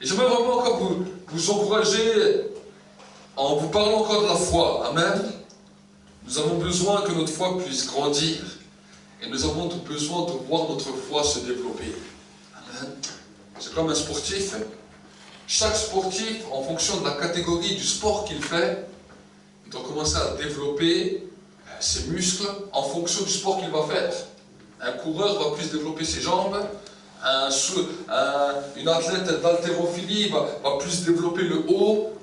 Et j'aimerais vraiment encore vous encourager en vous parlant encore de la foi. Amen. Nous avons besoin que notre foi puisse grandir. Et nous avons besoin de voir notre foi se développer. Amen. C'est comme un sportif. Chaque sportif, en fonction de la catégorie du sport qu'il fait, il doit commencer à développer ses muscles en fonction du sport qu'il va faire. Un coureur va plus développer ses jambes, une athlète d'haltérophilie va plus développer le haut.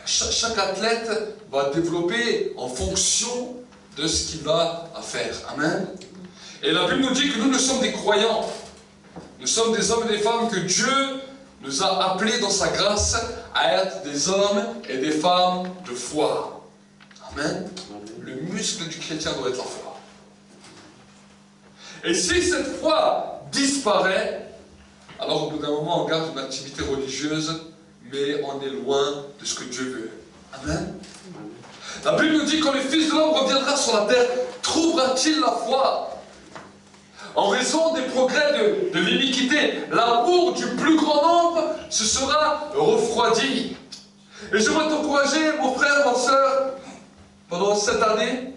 Chaque athlète va développer en fonction de ce qu'il a à faire. Amen. Et la Bible nous dit que nous sommes des croyants. Nous sommes des hommes et des femmes que Dieu nous a appelés dans sa grâce à être des hommes et des femmes de foi. Amen. Le muscle du chrétien doit être la foi. Et si cette foi disparaît, alors au bout d'un moment on garde une activité religieuse, mais on est loin de ce que Dieu veut. Amen. La Bible nous dit que quand le Fils de l'homme reviendra sur la terre, trouvera-t-il la foi? En raison des progrès de l'iniquité, l'amour du plus grand nombre se sera refroidi. Et j'aimerais t'encourager, mon frère, ma soeur, pendant cette année,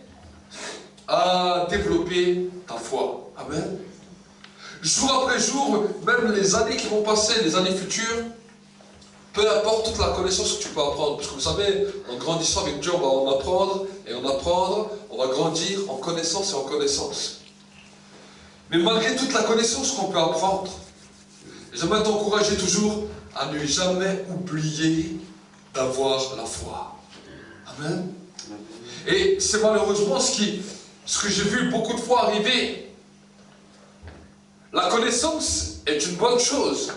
à développer ta foi. Amen. Jour après jour, même les années qui vont passer, les années futures, peu importe toute la connaissance que tu peux apprendre. Parce que vous savez, en grandissant avec Dieu, on va en apprendre et en apprendre, on va grandir en connaissance et en connaissance. Mais malgré toute la connaissance qu'on peut apprendre, j'aimerais t'encourager toujours à ne jamais oublier d'avoir la foi. Amen. Et c'est malheureusement ce que j'ai vu beaucoup de fois arriver. La connaissance est une bonne chose.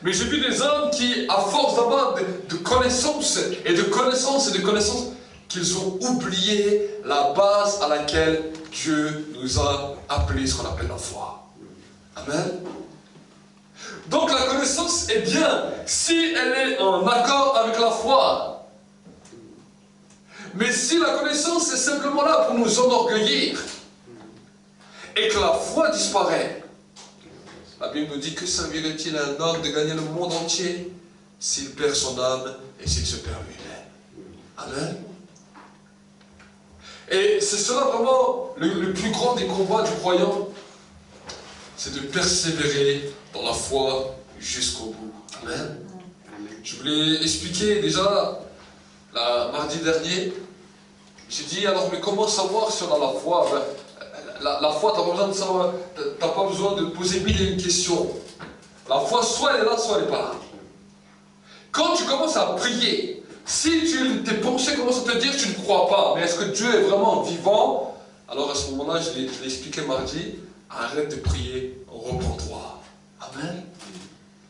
Mais j'ai vu des hommes qui, à force d'avoir de connaissances et de connaissances et de connaissances, qu'ils ont oublié la base à laquelle Dieu nous a appelés, ce qu'on appelle la foi. Amen. Donc la connaissance est bien si elle est en accord avec la foi. Mais si la connaissance est simplement là pour nous enorgueillir et que la foi disparaît, la Bible nous dit que servirait-il à un homme de gagner le monde entier s'il perd son âme et s'il se perd lui-même. Amen. Et c'est cela vraiment le plus grand des combats du croyant, c'est de persévérer dans la foi jusqu'au bout. Amen. Je voulais expliquer déjà, mardi dernier, j'ai dit alors mais comment savoir si on a la foi? La foi, tu n'as pas besoin de savoir, tu n'as pas besoin de poser mille et une questions. La foi, soit elle est là, soit elle n'est pas là. Quand tu commences à prier, si tes pensées commencent à te dire que tu ne crois pas, mais est-ce que Dieu est vraiment vivant? Alors à ce moment-là, je l'ai expliqué mardi, arrête de prier, repens-toi. Amen.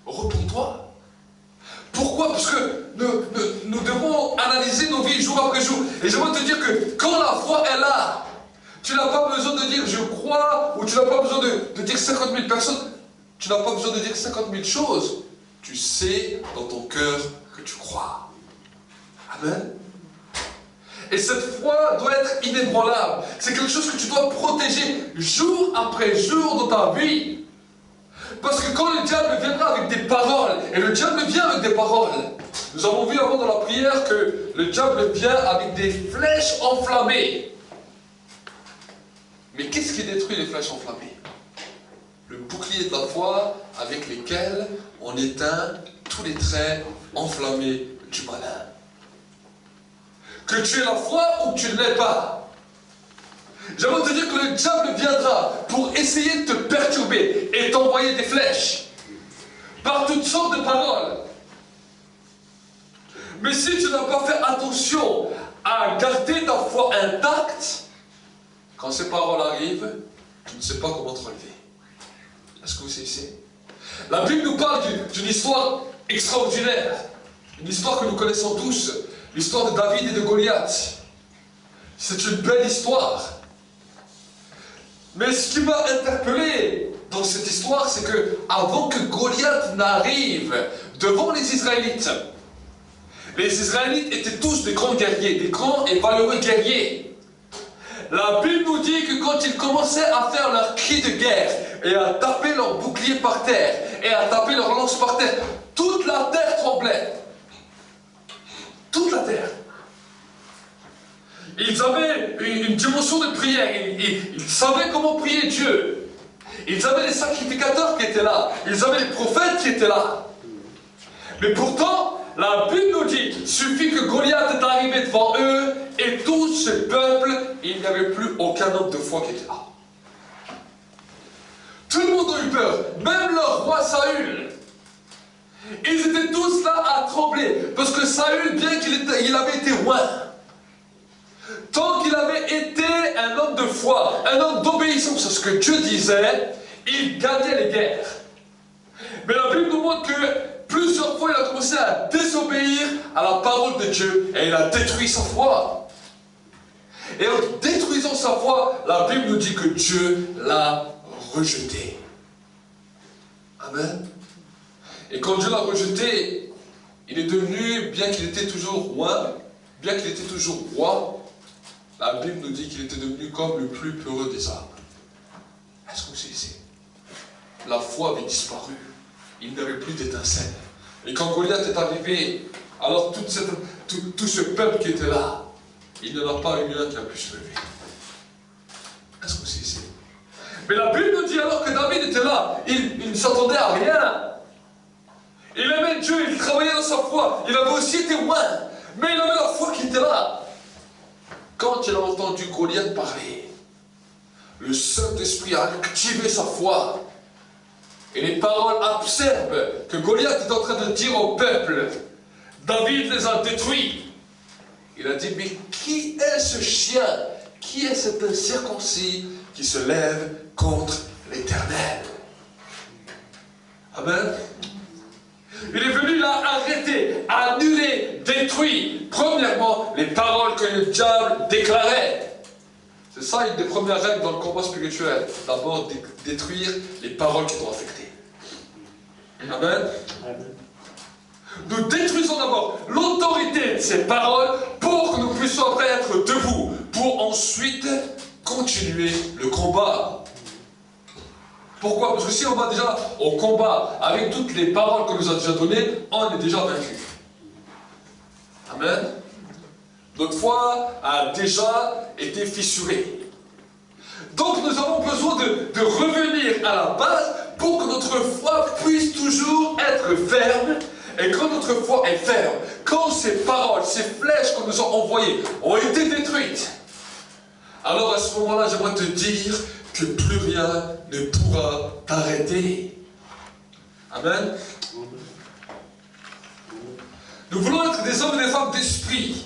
Repens-toi. Pourquoi? Parce que nous devons analyser nos vies jour après jour. Et j'aimerais te dire que quand la foi est là, tu n'as pas besoin de dire je crois, ou tu n'as pas besoin de dire 50 000 personnes, tu n'as pas besoin de dire 50 000 choses. Tu sais dans ton cœur que tu crois. Amen. Et cette foi doit être inébranlable. C'est quelque chose que tu dois protéger jour après jour dans ta vie. Parce que quand le diable viendra avec des paroles, et le diable vient avec des paroles, nous avons vu avant dans la prière que le diable vient avec des flèches enflammées. Mais qu'est-ce qui détruit les flèches enflammées? Le bouclier de la foi avec lesquels on éteint tous les traits enflammés du malin. Que tu aies la foi ou que tu ne l'aies pas. J'aimerais te dire que le diable viendra pour essayer de te perturber et t'envoyer des flèches par toutes sortes de paroles. Mais si tu n'as pas fait attention à garder ta foi intacte, quand ces paroles arrivent, tu ne sais pas comment te relever. Est-ce que vous saisissez? La Bible nous parle d'une histoire extraordinaire, une histoire que nous connaissons tous, l'histoire de David et de Goliath. C'est une belle histoire. Mais ce qui m'a interpellé dans cette histoire, c'est que avant que Goliath n'arrive devant les Israélites étaient tous des grands guerriers, des grands et valeureux guerriers. La Bible nous dit que quand ils commençaient à faire leur cri de guerre et à taper leur bouclier par terre et à taper leur lance par terre, toute la terre tremblait. Toute la terre. Ils avaient une dimension de prière. Ils savaient comment prier Dieu. Ils avaient les sacrificateurs qui étaient là. Ils avaient les prophètes qui étaient là. Mais pourtant, la Bible nous dit, suffit que Goliath est arrivé devant eux, et tout ce peuple, il n'y avait plus aucun homme de foi qui était là. Tout le monde a eu peur, même leur roi Saül. Ils étaient tous là à trembler, parce que Saül, bien qu'il avait été roi, tant qu'il avait été un homme de foi, un homme d'obéissance à ce que Dieu disait, il gagnait les guerres. Mais la Bible nous montre que plusieurs fois, il a commencé à désobéir à la parole de Dieu et il a détruit sa foi. Et en détruisant sa foi, la Bible nous dit que Dieu l'a rejeté. Amen. Et quand Dieu l'a rejeté, il est devenu, bien qu'il était toujours roi, la Bible nous dit qu'il était devenu comme le plus peureux des hommes. Est-ce que vous savez? La foi avait disparu. Il n'y avait plus d'étincelle. Et quand Goliath est arrivé, alors tout ce peuple qui était là, il n'y en a pas eu un qui a pu se lever. Est-ce que vous savez? Mais la Bible nous dit alors que David était là, il ne s'attendait à rien. Il aimait Dieu, il travaillait dans sa foi, il avait aussi été loin, mais il avait la foi qui était là. Quand il a entendu Goliath parler, le Saint-Esprit a activé sa foi. Et les paroles absurdes que Goliath est en train de dire au peuple, David les a détruits. Il a dit, mais qui est ce chien? Qui est cet incirconcis qui se lève contre l'Éternel? Amen. Il est venu là arrêter, annuler, détruire, premièrement, les paroles que le diable déclarait. C'est ça une des premières règles dans le combat spirituel. D'abord, détruire les paroles qui t'ont affecté. Amen. Nous détruisons d'abord l'autorité de ces paroles pour que nous puissions après être debout, pour ensuite continuer le combat. Pourquoi? Parce que si on va déjà au combat avec toutes les paroles qu'on nous a déjà données, on est déjà vaincu. Amen. Notre foi a déjà été fissurée. Donc nous avons besoin de revenir à la base pour que notre foi puisse toujours être ferme. Et quand notre foi est ferme, quand ces paroles, ces flèches qu'on nous a envoyées ont été détruites, alors à ce moment-là, j'aimerais te dire que plus rien ne pourra t'arrêter. Amen. Nous voulons être des hommes et des femmes d'esprit.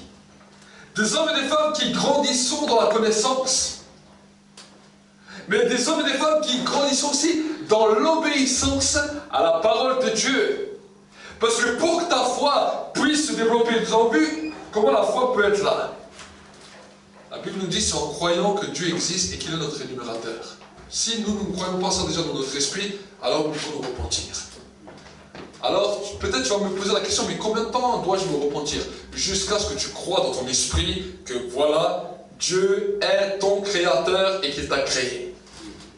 Des hommes et des femmes qui grandissons dans la connaissance. Mais des hommes et des femmes qui grandissent aussi dans l'obéissance à la parole de Dieu. Parce que pour que ta foi puisse se développer dans le but, comment la foi peut être là? La Bible nous dit c'est en croyant que Dieu existe et qu'il est notre rémunérateur. Si nous ne croyons pas ça déjà dans notre esprit, alors nous devons nous repentir. Alors, peut-être tu vas me poser la question, mais combien de temps dois-je me repentir? Jusqu'à ce que tu crois dans ton esprit que voilà, Dieu est ton créateur et qu'il t'a créé.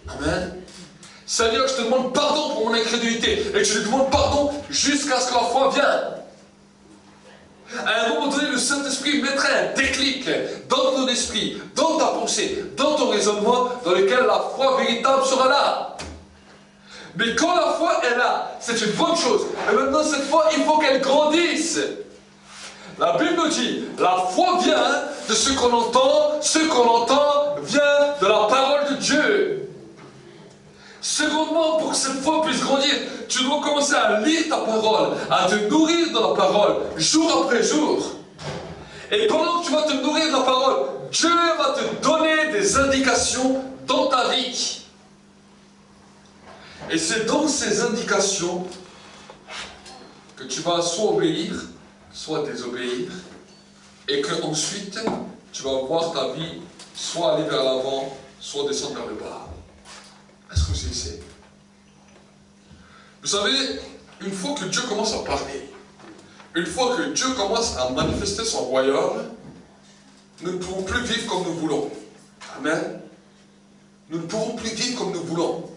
Amen. Seigneur, je te demande pardon pour mon incrédulité et je te demande pardon jusqu'à ce que la foi vienne. À un moment donné, le Saint-Esprit mettrait un déclic dans ton esprit, dans ta pensée, dans ton raisonnement, dans lequel la foi véritable sera là. Mais quand la foi est là, c'est une bonne chose. Et maintenant, cette foi, il faut qu'elle grandisse. La Bible nous dit, la foi vient de ce qu'on entend vient de la parole de Dieu. Secondement, pour que cette foi puisse grandir, tu dois commencer à lire ta parole, à te nourrir de la parole, jour après jour. Et pendant que tu vas te nourrir de la parole, Dieu va te donner des indications dans ta vie. Et c'est dans ces indications que tu vas soit obéir, soit désobéir, et que ensuite tu vas voir ta vie soit aller vers l'avant, soit descendre vers le bas. Est-ce que vous savez? Vous savez, une fois que Dieu commence à parler, une fois que Dieu commence à manifester son royaume, nous ne pourrons plus vivre comme nous voulons. Amen. Nous ne pourrons plus vivre comme nous voulons.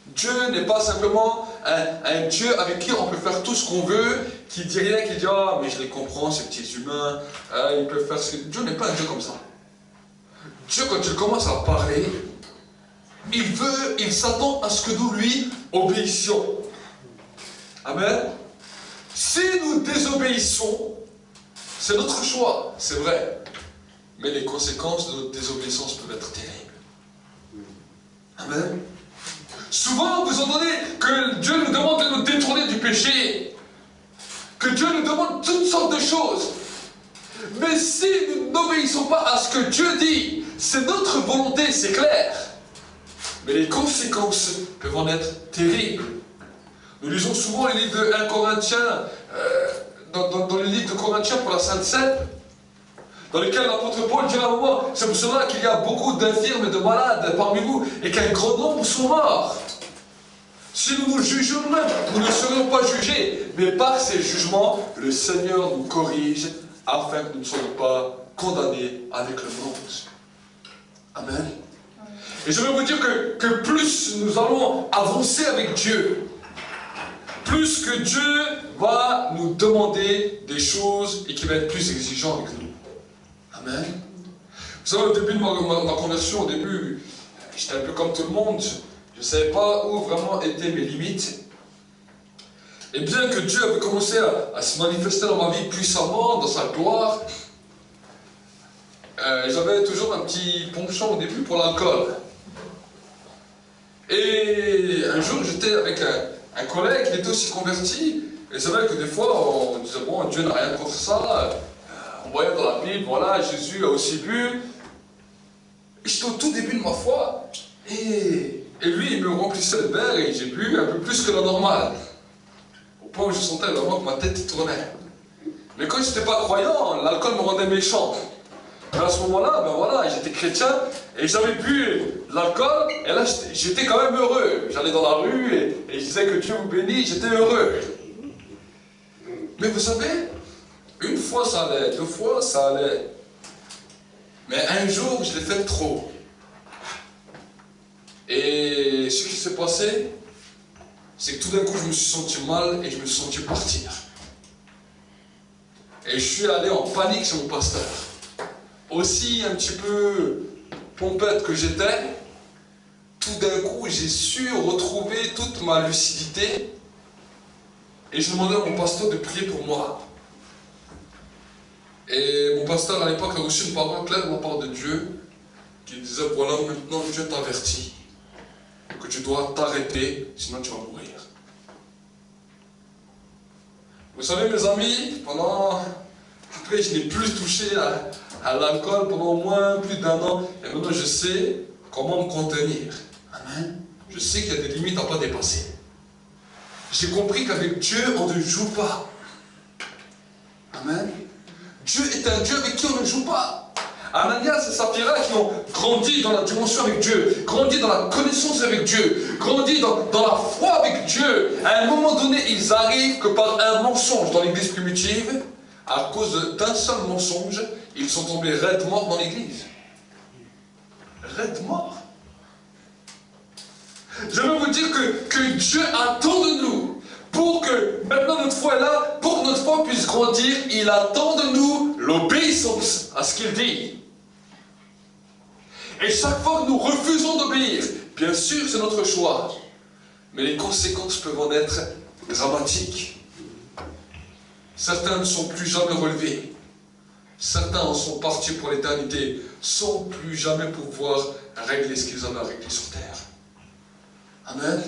Dieu n'est pas simplement un Dieu avec qui on peut faire tout ce qu'on veut, qui dit rien, qui dit « Ah, mais je les comprends, ces petits humains, ils peuvent faire ce que... » Dieu n'est pas un Dieu comme ça. Dieu, quand il commence à parler, il s'attend à ce que nous lui obéissions. Amen. Si nous désobéissons, c'est notre choix, c'est vrai. Mais les conséquences de notre désobéissance peuvent être terribles. Amen. Souvent, vous entendez que Dieu nous demande de nous détourner du péché. Que Dieu nous demande toutes sortes de choses. Mais si nous n'obéissons pas à ce que Dieu dit, c'est notre volonté, c'est clair. Mais les conséquences peuvent en être terribles. Nous lisons souvent les livres de 1 Corinthiens, dans les livres de Corinthiens pour la Sainte Seine, dans lesquels l'apôtre Paul dit à un moment, c'est pour cela qu'il y a beaucoup d'infirmes et de malades parmi vous, et qu'un grand nombre sont morts. Si nous nous jugeons nous-mêmes, nous ne serions pas jugés, mais par ces jugements, le Seigneur nous corrige, afin que nous ne soyons pas condamnés avec le monde. Amen. Et je veux vous dire que plus nous allons avancer avec Dieu, plus que Dieu va nous demander des choses et qu'il va être plus exigeant avec nous. Amen. Vous savez, au début de ma conversion, au début, j'étais un peu comme tout le monde. Je ne savais pas où vraiment étaient mes limites. Et bien que Dieu avait commencé à se manifester dans ma vie puissamment, dans sa gloire, j'avais toujours un petit penchant au début pour l'alcool. Et un jour, j'étais avec un collègue qui était aussi converti. Et c'est vrai que des fois, on disait, bon, Dieu n'a rien contre ça. On voyait dans la Bible, voilà, Jésus a aussi bu. J'étais au tout début de ma foi. Et lui, il me remplissait le verre et j'ai bu un peu plus que la normale. Au point où je sentais vraiment que ma tête tournait. Mais quand je n'étais pas croyant, l'alcool me rendait méchant. Et à ce moment-là, ben voilà, j'étais chrétien et j'avais bu l'alcool et là j'étais quand même heureux. J'allais dans la rue et je disais que Dieu vous bénit, j'étais heureux. Mais vous savez, une fois ça allait, deux fois ça allait. Mais un jour, je l'ai fait trop. Et ce qui s'est passé, c'est que tout d'un coup, je me suis senti mal et je me suis senti partir. Et je suis allé en panique chez mon pasteur. Aussi un petit peu pompette que j'étais, tout d'un coup, j'ai su retrouver toute ma lucidité. Et je demandais à mon pasteur de prier pour moi. Et mon pasteur à l'époque a reçu une parole claire de la part de Dieu qui disait, voilà, maintenant Dieu t'avertit que tu dois t'arrêter, sinon tu vas mourir. Vous savez mes amis, après je n'ai plus touché à l'alcool pendant au moins plus d'un an, et maintenant je sais comment me contenir. Amen. Je sais qu'il y a des limites à ne pas dépasser. J'ai compris qu'avec Dieu, on ne joue pas. Amen. Dieu est un Dieu avec qui on ne joue pas. Ananias et Saphira qui ont grandi dans la dimension avec Dieu, grandi dans la connaissance avec Dieu, grandi dans la foi avec Dieu. À un moment donné, ils arrivent que par un mensonge dans l'église primitive, à cause d'un seul mensonge, ils sont tombés raides morts dans l'église. Raides morts. Je veux vous dire que Dieu attend de nous, pour que maintenant notre foi est là, pour que notre foi puisse grandir, il attend de nous l'obéissance à ce qu'il dit. Et chaque fois que nous refusons d'obéir, bien sûr c'est notre choix, mais les conséquences peuvent en être dramatiques. Certains ne sont plus jamais relevés. Certains en sont partis pour l'éternité, sans plus jamais pouvoir régler ce qu'ils avaient à régler sur terre. Amen.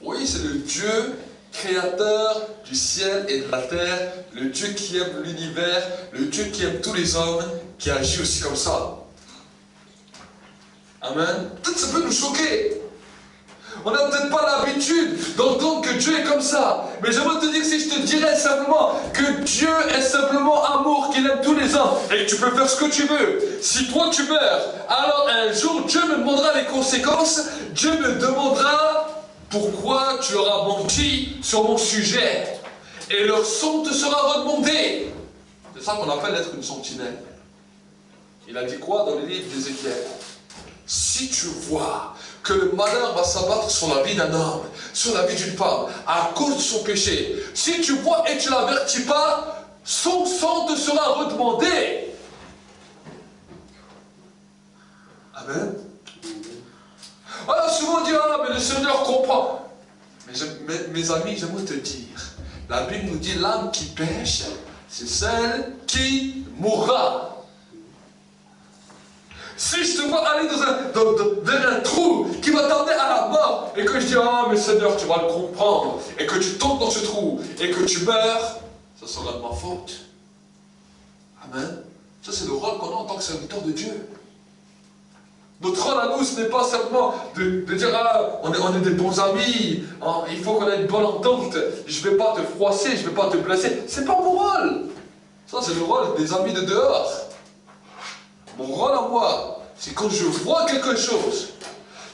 Oui, c'est le Dieu créateur du ciel et de la terre, le Dieu qui aime l'univers, le Dieu qui aime tous les hommes, qui agit aussi comme ça. Amen. Peut-être ça peut nous choquer. On n'a peut-être pas l'habitude d'entendre que Dieu est comme ça. Mais j'aimerais te dire que si je te dirais simplement que Dieu est simplement amour, qu'il aime tous les hommes et que tu peux faire ce que tu veux. Si toi tu meurs, alors un jour Dieu me demandera les conséquences. Dieu me demandera pourquoi tu auras menti sur mon sujet. Et leur sang te sera redemandé. C'est ça qu'on appelle être une sentinelle. Il a dit quoi dans les livres d'Ézéchiel? si tu vois que le malheur va s'abattre sur la vie d'un homme, sur la vie d'une femme, à cause de son péché, si tu vois et tu ne l'avertis pas, son sang te sera redemandé. Amen. Alors souvent on dit, ah mais le Seigneur comprend. Mais mes amis, j'aimerais te dire, la Bible nous dit, l'âme qui pêche, c'est celle qui mourra. Si je te vois aller dans un trou qui va t'emmener à la mort, et que je dis, ah mais Seigneur, tu vas le comprendre, et que tu tombes dans ce trou, et que tu meurs, ça sera de ma faute. Amen. Ça c'est le rôle qu'on a en tant que serviteur de Dieu. Notre rôle à nous, ce n'est pas simplement de dire, ah, on est des bons amis, hein, il faut qu'on ait une bonne entente, je ne vais pas te froisser, je ne vais pas te blesser. Ce n'est pas mon rôle. Ça, c'est le rôle des amis de dehors. Mon rôle à moi, c'est quand je vois quelque chose,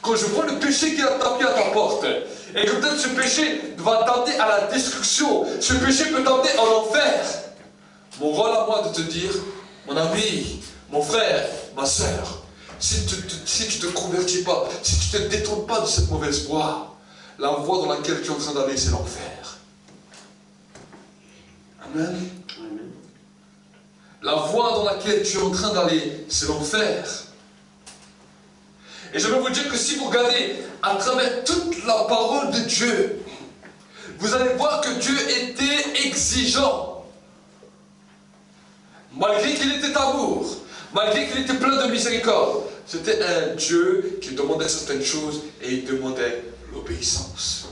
quand je vois le péché qui a tapé à ta porte, et que peut-être ce péché va t'amener à la destruction, ce péché peut t'amener en enfer. Mon rôle à moi de te dire, mon ami, mon frère, ma soeur, si tu ne te convertis pas, si tu ne te détournes pas de cette mauvaise voie, la voie dans laquelle tu es en train d'aller, c'est l'enfer. Amen. La voie dans laquelle tu es en train d'aller, c'est l'enfer. Et je vais vous dire que si vous regardez à travers toute la parole de Dieu, vous allez voir que Dieu était exigeant. Malgré qu'il était amour, malgré qu'il était plein de miséricorde, c'était un Dieu qui demandait certaines choses et il demandait l'obéissance.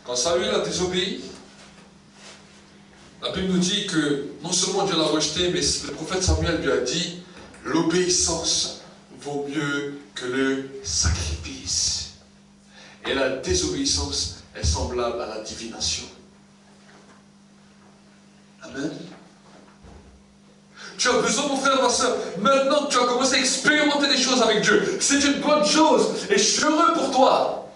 Quand Saül a désobéi, la Bible nous dit que non seulement Dieu l'a rejeté, mais le prophète Samuel lui a dit « L'obéissance vaut mieux que le sacrifice. » Et la désobéissance est semblable à la divination. Amen. Tu as besoin, mon frère, ma soeur, maintenant que tu as commencé à expérimenter des choses avec Dieu, c'est une bonne chose et je suis heureux pour toi.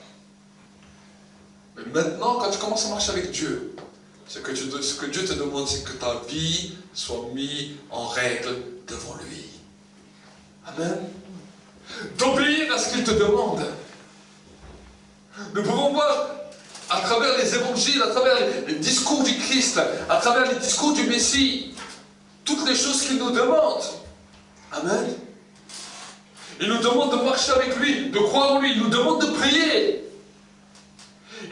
Mais maintenant, quand tu commences à marcher avec Dieu, ce que Dieu te demande, c'est que ta vie soit mise en règle devant lui. Amen. D'obéir à ce qu'il te demande. Nous pouvons voir à travers les évangiles, à travers les discours du Christ, à travers les discours du Messie, toutes les choses qu'il nous demande. Amen. Il nous demande de marcher avec lui, de croire en lui, il nous demande de prier.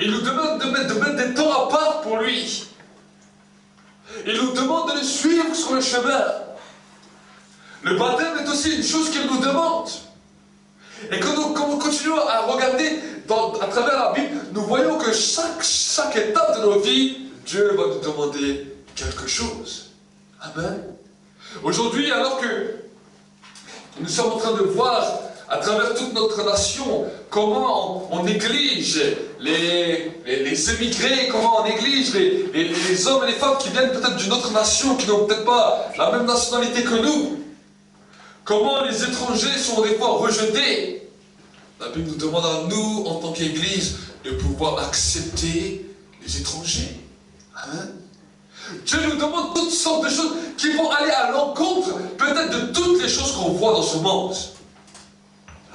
Il nous demande de mettre des temps à part pour lui. Il nous demande de le suivre sur le chemin. Le baptême est aussi une chose qu'il nous demande. Et quand nous continuons à regarder à travers la Bible, nous voyons que chaque étape de nos vies, Dieu va nous demander quelque chose. Amen. Aujourd'hui, alors que nous sommes en train de voir à travers toute notre nation comment on néglige les émigrés, comment on néglige les hommes et les femmes qui viennent peut-être d'une autre nation, qui n'ont peut-être pas la même nationalité que nous. Comment les étrangers sont des fois rejetés. La Bible nous demande à nous, en tant qu'Église, de pouvoir accepter les étrangers. Amen. Dieu nous demande toutes sortes de choses qui vont aller à l'encontre peut-être de toutes les choses qu'on voit dans ce monde.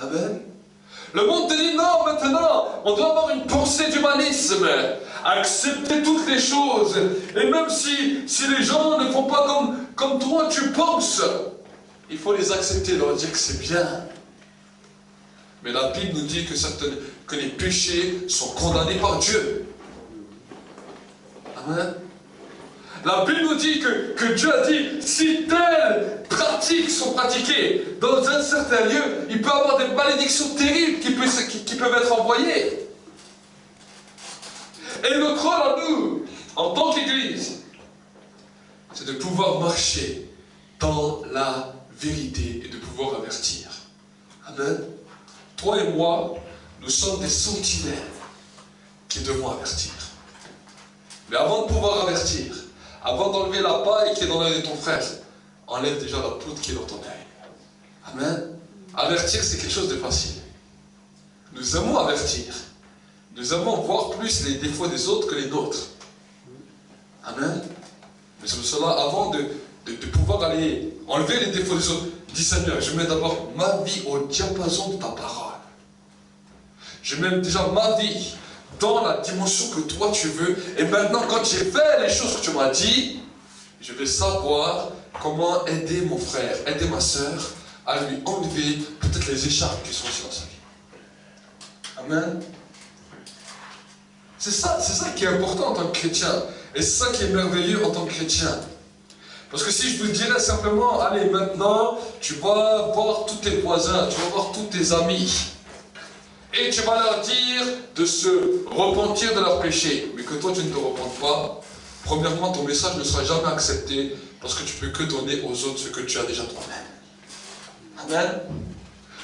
Amen. Le monde te dit non, maintenant, on doit avoir une pensée d'humanisme, accepter toutes les choses. Et même si les gens ne font pas comme toi tu penses, il faut les accepter, leur dire que c'est bien. Mais la Bible nous dit que les péchés sont condamnés par Dieu. Amen. La Bible nous dit que Dieu a dit, si telles pratiques sont pratiquées dans un certain lieu, il peut y avoir des malédictions terribles qui peuvent être envoyées. Et notre rôle à nous, en tant qu'Église, c'est de pouvoir marcher dans la vérité et de pouvoir avertir. Amen. Toi et moi, nous sommes des sentinelles qui devons avertir. Mais avant de pouvoir avertir, avant d'enlever la paille qui est dans l'œil de ton frère, enlève déjà la poudre qui est dans ton œil. Amen. Avertir, c'est quelque chose de facile. Nous aimons avertir. Nous aimons voir plus les défauts des autres que les nôtres. Amen. Mais c'est pour cela, avant de pouvoir aller enlever les défauts des autres. Dis Seigneur, je mets d'abord ma vie au diapason de ta parole. Je mets déjà ma vie dans la dimension que toi tu veux. Et maintenant, quand j'ai fait les choses que tu m'as dit, je vais savoir comment aider mon frère, aider ma soeur à lui enlever peut-être les écharpes qui sont aussi dans sa vie. Amen. C'est ça qui est important en tant que chrétien. Et c'est ça qui est merveilleux en tant que chrétien. Parce que si je vous dirais simplement, allez maintenant, tu vas voir tous tes voisins, tu vas voir tous tes amis, et tu vas leur dire de se repentir de leurs péchés, mais que toi tu ne te repentes pas, premièrement ton message ne sera jamais accepté, parce que tu ne peux que donner aux autres ce que tu as déjà toi-même. Amen.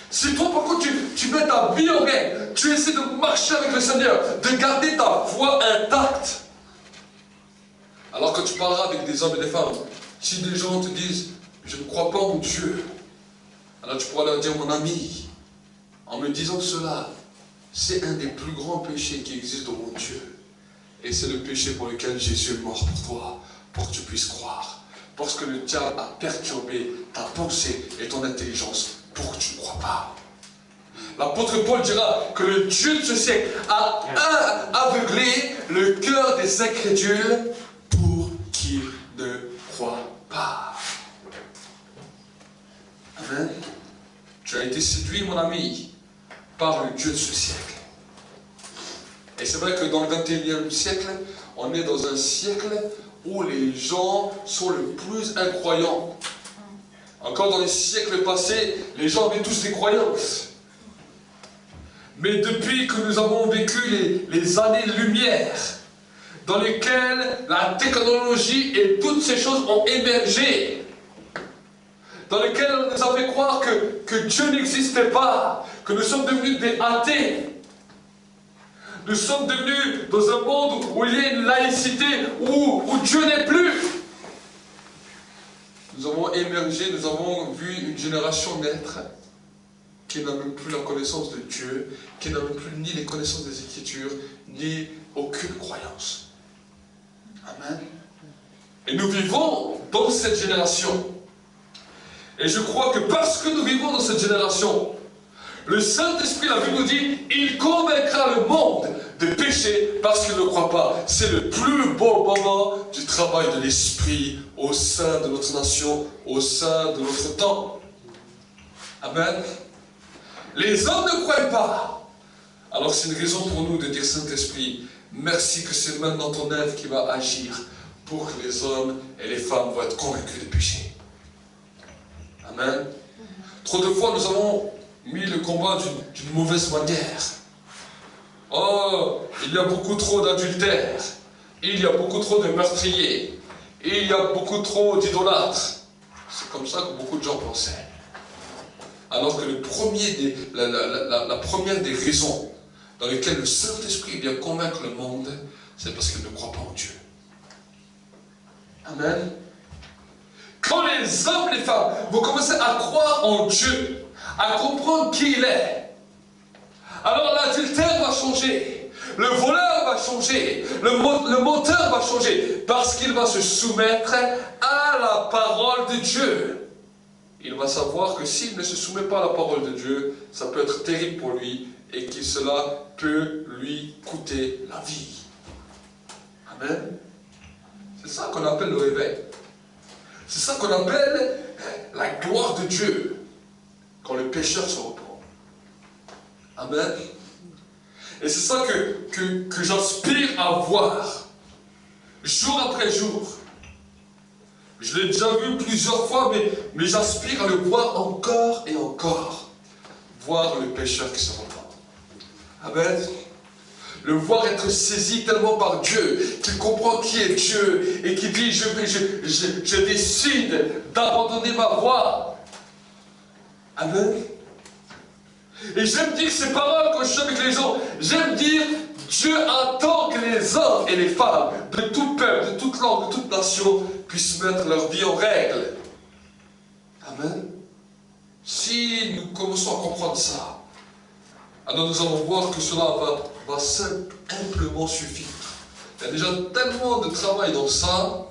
Si toi par contre tu mets ta vie en règle, tu essaies de marcher avec le Seigneur, de garder ta foi intacte, alors que tu parleras avec des hommes et des femmes, si des gens te disent « je ne crois pas en Dieu », alors tu pourras leur dire « mon ami, en me disant cela, c'est un des plus grands péchés qui existent au monde Dieu. Et c'est le péché pour lequel Jésus est mort pour toi, pour que tu puisses croire. Parce que le diable a perturbé ta pensée et ton intelligence pour que tu ne crois pas. » L'apôtre Paul dira que le Dieu de ce siècle a aveuglé le cœur des incrédules pour qu'ils ne croient pas. Amen. Tu as été séduit, mon ami, par le Dieu de ce siècle. Et c'est vrai que dans le 21e siècle, on est dans un siècle où les gens sont le plus incroyants. Encore dans les siècles passés, les gens avaient tous des croyances. Mais depuis que nous avons vécu les années-lumière, dans lesquelles la technologie et toutes ces choses ont émergé, dans lesquelles on nous a fait croire que Dieu n'existait pas, que nous sommes devenus des athées. Nous sommes devenus dans un monde où il y a une laïcité, où Dieu n'est plus. Nous avons émergé, nous avons vu une génération naître qui n'a même plus la connaissance de Dieu, qui n'a même plus ni les connaissances des Écritures, ni aucune croyance. Amen. Et nous vivons dans cette génération. Et je crois que parce que nous vivons dans cette génération, le Saint-Esprit, la Bible nous dit, il convaincra le monde de pécher parce qu'il ne croit pas. C'est le plus beau moment du travail de l'Esprit au sein de notre nation, au sein de notre temps. Amen. Les hommes ne croient pas. Alors c'est une raison pour nous de dire, Saint-Esprit, merci que c'est maintenant ton œuvre qui va agir pour que les hommes et les femmes vont être convaincus de pécher. Amen. Trop de fois, nous avons mis le combat d'une mauvaise manière. Oh, il y a beaucoup trop d'adultères. Il y a beaucoup trop de meurtriers. Il y a beaucoup trop d'idolâtres. C'est comme ça que beaucoup de gens pensaient. Alors que la première des raisons dans lesquelles le Saint-Esprit vient convaincre le monde, c'est parce qu'il ne croit pas en Dieu. Amen. Quand les hommes et les femmes vont commencer à croire en Dieu, à comprendre qui il est, alors l'adultère va changer, le voleur va changer, le menteur va changer, parce qu'il va se soumettre à la parole de Dieu. Il va savoir que s'il ne se soumet pas à la parole de Dieu, ça peut être terrible pour lui et que cela peut lui coûter la vie. Amen. C'est ça qu'on appelle le réveil. C'est ça qu'on appelle la gloire de Dieu quand le pécheur se repent. Amen. Et c'est ça que j'aspire à voir jour après jour. Je l'ai déjà vu plusieurs fois, mais j'aspire à le voir encore et encore. Voir le pécheur qui se repent. Amen. Le voir être saisi tellement par Dieu, qu'il comprend qui est Dieu, et qui dit, je décide d'abandonner ma voie. Amen. Et j'aime dire ces paroles quand je suis avec les gens. J'aime dire, Dieu attend que les hommes et les femmes, de tout peuple, de toute langue, de toute nation, puissent mettre leur vie en règle. Amen. Si nous commençons à comprendre ça, alors nous allons voir que cela va simplement suffire. Il y a déjà tellement de travail dans ça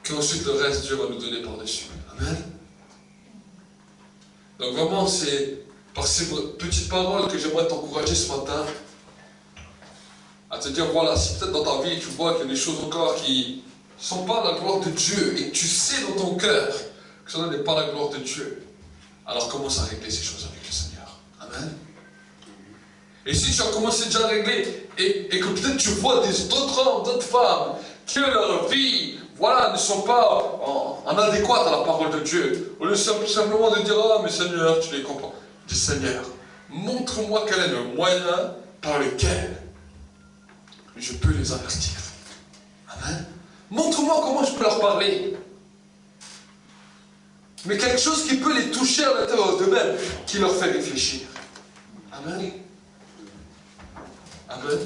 qu'ensuite le reste, Dieu va nous donner par-dessus. Amen. Donc vraiment, c'est par ces petites paroles que j'aimerais t'encourager ce matin à te dire, voilà, si peut-être dans ta vie, tu vois qu'il y a des choses encore qui ne sont pas la gloire de Dieu, et que tu sais dans ton cœur que ça n'est pas la gloire de Dieu, alors commence à régler ces choses avec le Seigneur. Amen. Et si tu as commencé déjà à régler, et que peut-être tu vois d'autres hommes, d'autres femmes, que leur vie, voilà, ne sont pas en adéquate à la parole de Dieu, au lieu simplement de dire, ah, mais Seigneur, tu les comprends. Dis, Seigneur, montre-moi quel est le moyen par lequel je peux les avertir. Amen. Montre-moi comment je peux leur parler. Mais quelque chose qui peut les toucher à l'intérieur d'eux-mêmes, qui leur fait réfléchir. Amen. Amen.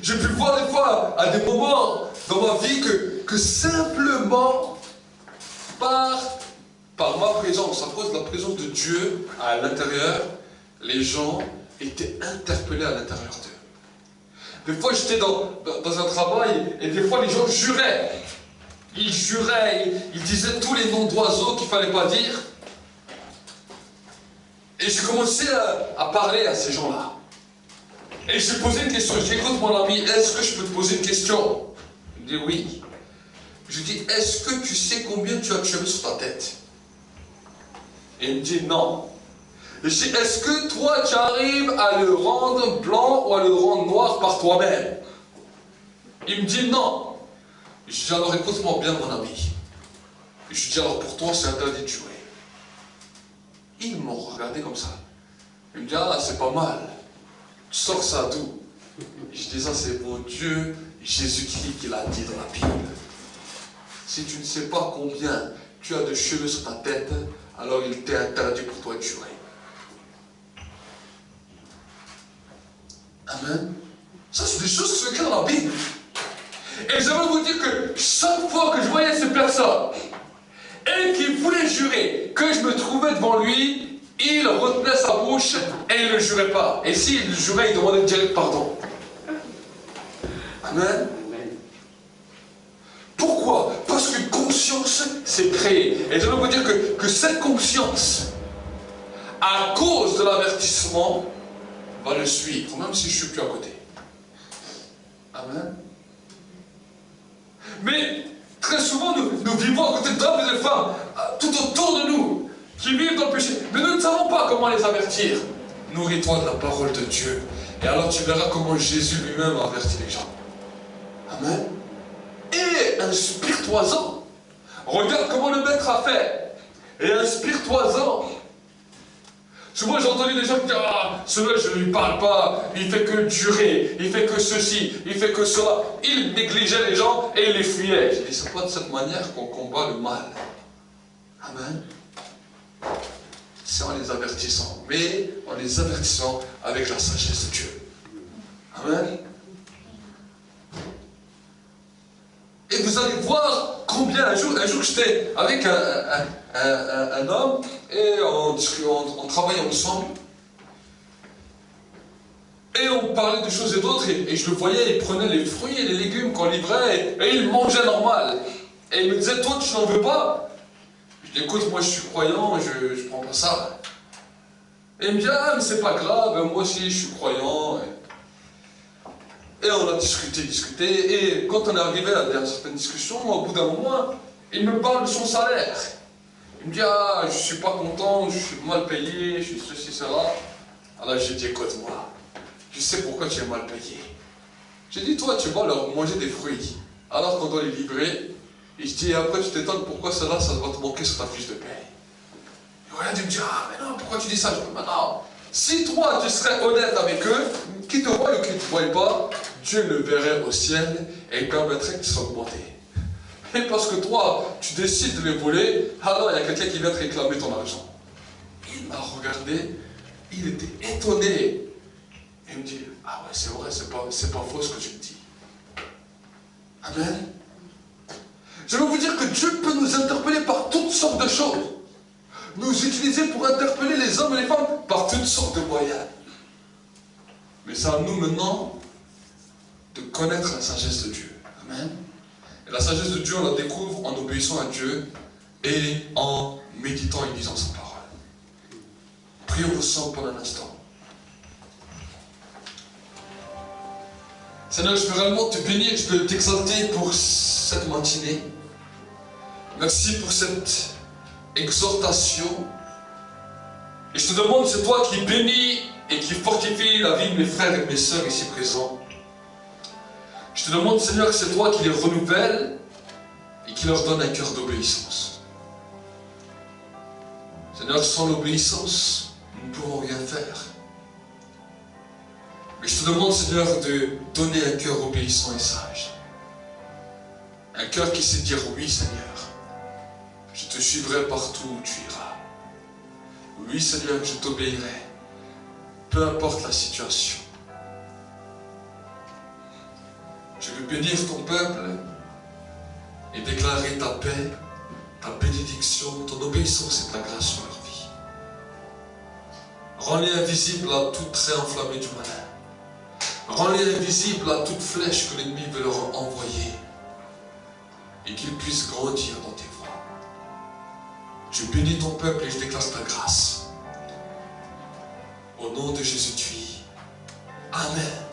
J'ai pu voir des fois, à des moments dans ma vie, que simplement, par ma présence, à cause de la présence de Dieu à l'intérieur, les gens étaient interpellés à l'intérieur d'eux. Des fois, j'étais dans un travail, et des fois, les gens juraient. Ils juraient, ils disaient tous les noms d'oiseaux qu'il ne fallait pas dire. Et j'ai commencé à parler à ces gens-là. Et j'ai posé une question. J'ai dit, écoute mon ami, est-ce que je peux te poser une question? Il me dit oui. Je lui dis, est-ce que tu sais combien tu as de cheveux sur ta tête? Et il me dit non. Et je dis, est-ce que toi tu arrives à le rendre blanc ou à le rendre noir par toi-même? Il me dit non. Je dis, alors écoute-moi bien mon ami. Je lui dis, alors pour toi c'est interdit de jouer. Ils m'ont regardé comme ça. Il me dit, ah c'est pas mal. Tu sors ça d'où? Je dis, ça c'est mon Dieu Jésus-Christ qui l'a dit dans la Bible. Si tu ne sais pas combien tu as de cheveux sur ta tête, alors il t'est interdit pour toi de jurer. Amen. Ça c'est des choses qui sont écrites dans la Bible. Et je veux vous dire que chaque fois que je voyais ces personnes et qui voulaient jurer que je me trouvais devant lui, il retenait sa bouche et il ne jurait pas. Et s'il jurait, il demandait direct pardon. Amen. Pourquoi? Parce qu'une conscience s'est créée. Et je veux vous dire que cette conscience, à cause de l'avertissement, va le suivre, même si je ne suis plus à côté. Amen. Mais très souvent, nous vivons à côté d'hommes et de femmes, tout autour de nous, qui vivent dans le péché. Mais nous ne savons pas comment les avertir. Nourris-toi de la parole de Dieu. Et alors tu verras comment Jésus lui-même a averti les gens. Amen. Et inspire-toi-en. Regarde comment le Maître a fait. Et inspire-toi-en. Souvent j'ai entendu des gens qui disent, ah, celui-là je ne lui parle pas, il fait que durer, il fait que ceci, il fait que cela. Il négligeait les gens et il les fuyait. J'ai dit, c'est pas de cette manière qu'on combat le mal. Amen. C'est en les avertissant, mais en les avertissant avec la sagesse de Dieu. Amen. Et vous allez voir combien, un jour j'étais avec un homme, et on travaillait ensemble, et on parlait de choses et d'autres, et je le voyais, il prenait les fruits et les légumes qu'on livrait, et il mangeait normal. Et il me disait, toi tu n'en veux pas? Je dis, écoute, moi je suis croyant, je prends pas ça. Et il me dit, ah mais c'est pas grave, moi aussi je suis croyant. Et on a discuté, et quand on est arrivé à certaines discussions, au bout d'un moment, il me parle de son salaire. Il me dit, ah, je suis pas content, je suis mal payé, je suis ceci, cela. Alors j'ai dit, écoute-moi, je sais pourquoi tu es mal payé. J'ai dit, toi, tu vas leur manger des fruits, alors qu'on doit les livrer. Et je dis, et après, tu t'étonnes pourquoi cela, ça va te manquer sur ta fiche de paye. Et voilà, tu me dis, ah, mais non, pourquoi tu dis ça? Je dis, maintenant, si toi, tu serais honnête avec eux, qui te voient ou qui ne te voient pas, Dieu le verrait au ciel et il permettrait qu'ils soient augmentés. Et parce que toi, tu décides de les voler, alors il y a quelqu'un qui vient te réclamer ton argent. Il m'a regardé, il était étonné. Il me dit, ah ouais, c'est vrai, c'est pas faux ce que tu me dis. Amen. Je veux vous dire que Dieu peut nous interpeller par toutes sortes de choses. Nous utiliser pour interpeller les hommes et les femmes par toutes sortes de moyens. Mais c'est à nous maintenant de connaître la sagesse de Dieu. Amen. Et la sagesse de Dieu, on la découvre en obéissant à Dieu et en méditant et lisant sa parole. Prions ensemble pendant un instant. Seigneur, je veux réellement te bénir, je veux t'exalter pour cette matinée. Merci pour cette exhortation. Et je te demande, c'est toi qui bénis et qui fortifie la vie de mes frères et de mes sœurs ici présents. Je te demande, Seigneur, que c'est toi qui les renouvelle et qui leur donne un cœur d'obéissance. Seigneur, sans l'obéissance, nous ne pouvons rien faire. Mais je te demande, Seigneur, de donner un cœur obéissant et sage. Un cœur qui sait dire oui, Seigneur. Je te suivrai partout où tu iras. Oui, Seigneur, je t'obéirai. Peu importe la situation. Je veux bénir ton peuple et déclarer ta paix, ta bénédiction, ton obéissance et ta grâce sur leur vie. Rends-les invisibles à tout trait enflammé du malin. Rends-les invisibles à toute flèche que l'ennemi veut leur envoyer. Et qu'ils puissent grandir dans tes voies. Je bénis ton peuple et je déclare ta grâce. Au nom de Jésus-Christ. Amen.